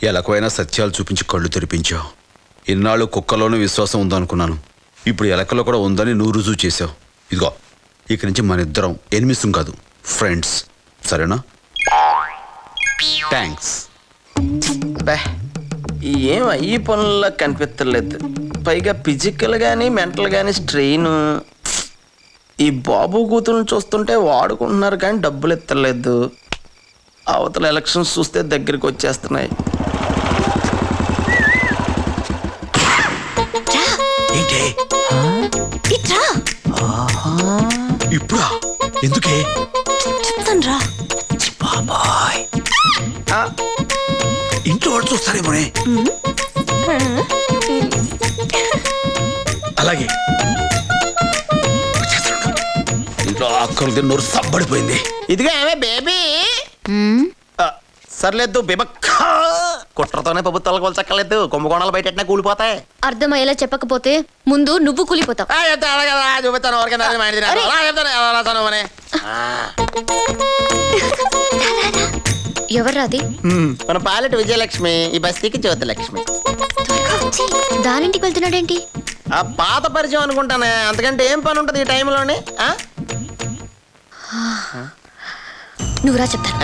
ఎలకైనా సత్యాలు చూపించి కళ్ళు తెరిపించావు. ఇన్నాళ్ళు కుక్కలోనూ విశ్వాసం ఉందనుకున్నాను. ఇప్పుడు ఎలకలో కూడా ఉందని నువ్వు రుజువు చేసావు. ఇదిగో ఇక నుంచి మన ఇద్దరం ఎనిమిసం కాదు, ఫ్రెండ్స్. సరేనా? థ్యాంక్స్. ఏం ఈ పనుల్లో కనిపించలేదు. పైగా ఫిజికల్ గానీ మెంటల్ గానీ స్ట్రెయిన్. ఈ బాబు కూతురుని చూస్తుంటే వాడుకుంటున్నారు కానీ డబ్బులు ఎత్తలేదు. అవతల ఎలక్షన్స్ చూస్తే దగ్గరికి వచ్చేస్తున్నాయి. ఇప్పుడా? ఎందుకే? చెప్తాను రా. ఇంట్లో వాడు చూస్తారేమోనే. అలాగే ఇంట్లో అక్కలు నోరు సబ్బడిపోయింది. ఇదిగా ఏమే బేబీ. సర్లేదు బిబక్క. కుట్రతోనే ప్రభుత్వాలకు వలచక్కలేదు. కుంభకోణాలు బయట కూలిపోతాయి. అర్థమయ్యేలా చెప్పకపోతే ముందు నువ్వు కూలిపోతావు. చూపిస్తాను. ఎవర్రాది? మన పాలెట్ విజయలక్ష్మి, ఈ బస్తీకి జ్యోతిలక్ష్మి. దానింటికి వెళ్తున్నాడేంటి? ఆ పాత పరిచయం అనుకుంటానే, అంతకంటే ఏం పని ఉంటది ఈ టైంలోనే. నువ్వురా చెప్తాను.